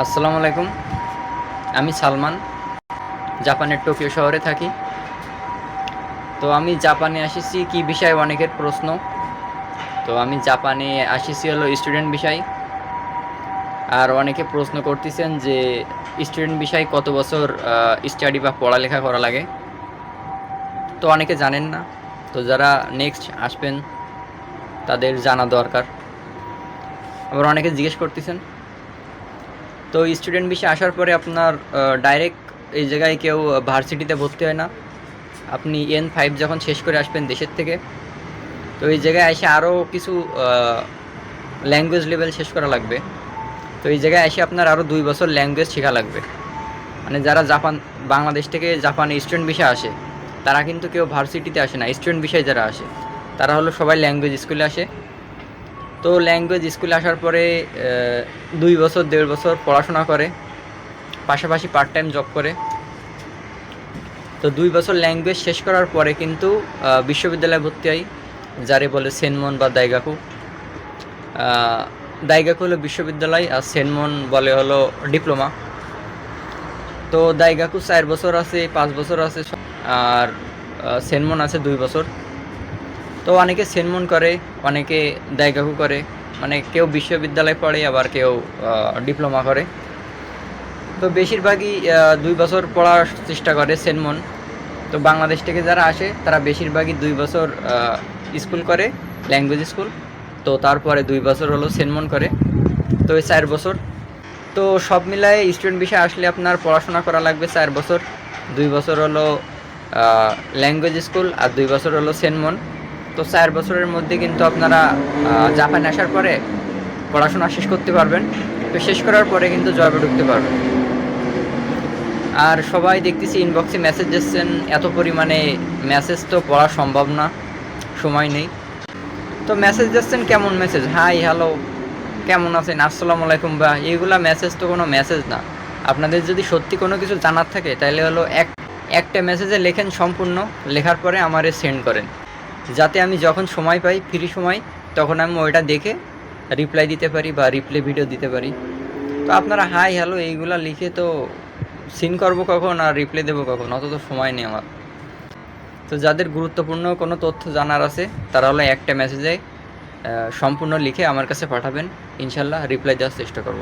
আসসালামু আলাইকুম। আমি সালমান, জাপানের টোকিও শহরে থাকি। তো আমি জাপানে আসিছি কি বিষয়ে অনেকের প্রশ্ন। তো আমি জাপানে আসিছি হলো স্টুডেন্ট বিষয়। আর অনেকে প্রশ্ন করতেছেন যে স্টুডেন্ট বিষয় কত বছর স্টাডি বা পড়ালেখা করা লাগে। তো অনেকে জানেন না। তো যারা নেক্সট আসবেন তাদের জানা দরকার। আবার অনেকে জিজ্ঞেস করতেছেন। তো স্টুডেন্ট বিষয়ে আসার পরে আপনার ডাইরেক্ট এই জায়গায় কেউ ভার্সিটিতে ভর্তি হয় না। আপনি N5 যখন শেষ করে আসবেন দেশের থেকে, তো এই জায়গায় এসে আরও কিছু ল্যাঙ্গুয়েজ লেভেল শেষ করা লাগবে। তো এই জায়গায় এসে আপনার আরও 2 বছর ল্যাঙ্গুয়েজ শেখা লাগবে। মানে যারা বাংলাদেশ থেকে জাপানে স্টুডেন্ট ভিসা আসে, তারা কিন্তু কেউ ভার্সিটিতে আসে না। স্টুডেন্ট ভিসায় যারা আসে তারা হলো সবাই ল্যাঙ্গুয়েজ স্কুলে আসে। তো ল্যাঙ্গুয়েজ স্কুলে আসার পরে 2 বছর 1.5 বছর পড়াশোনা করে, পাশাপাশি পার্ট টাইম জব করে। তো 2 বছর ল্যাঙ্গুয়েজ শেষ করার পরে কিন্তু বিশ্ববিদ্যালয়ে ভর্তি হয়, যারে বলে সেনমন বা দাইগাকু। দাইগাকু হলো বিশ্ববিদ্যালয়, আর সেনমন বলে হলো ডিপ্লোমা। তো দাইগাকু 4 বছর আছে, 5 বছর আছে, আর সেনমন আছে 2 বছর। তো অনেকে সেনমন করে, অনেকে দাইগাকু করে। মানে কেউ বিশ্ববিদ্যালয়ে পড়ে, আবার কেউ ডিপ্লোমা করে। তো বেশিরভাগই 2 বছর পড়ার চেষ্টা করে সেনমন। তো বাংলাদেশ থেকে যারা আসে তারা বেশিরভাগই 2 বছর স্কুল করে, ল্যাঙ্গুয়েজ স্কুল। তো তারপরে 2 বছর হলো সেনমন করে। তো এই 4 বছর। তো সব মিলায়ে স্টুডেন্ট বিষয়ে আসলে আপনার পড়াশোনা করা লাগবে 4 বছর। 2 বছর হলো ল্যাঙ্গুয়েজ স্কুল, আর 2 বছর হলো সেনমন। তো 4 বছরের মধ্যে কিন্তু আপনারা জাপানে আসার পরে পড়াশোনা শেষ করতে পারবেন। তো শেষ করার পরে কিন্তু জবে ঢুকতে পারবেন। আর সবাই দেখতেছি ইনবক্সে মেসেজ দিচ্ছেন, এত পরিমাণে মেসেজ তো পড়া সম্ভব না, সময় নেই। তো মেসেজ দিচ্ছেন কেমন মেসেজ? হাই, হ্যালো, কেমন আছেন, আসসালামু আলাইকুম, বা এইগুলা মেসেজ তো কোনো মেসেজ না। আপনাদের যদি সত্যি কোনো কিছু জানার থাকে তাহলে হলো একটা মেসেজে লেখেন সম্পূর্ণ, লেখার পরে আমারে সেন্ড করেন, যাতে আমি যখন সময় পাই, ফ্রি সময়, তখন আমি ওইটা দেখে রিপ্লাই দিতে পারি বা রিপ্লাই ভিডিও দিতে পারি। তো আপনারা হাই হ্যালো এইগুলা লিখে তো সিন করবো কখন আর রিপ্লাই দেবো কখন? অত তো সময় নেই আমার। তো যাদের গুরুত্বপূর্ণ কোনো তথ্য জানার আছে তারা হলো একটা মেসেজে সম্পূর্ণ লিখে আমার কাছে পাঠাবেন, ইনশাল্লাহ রিপ্লাই দেওয়ার চেষ্টা করব।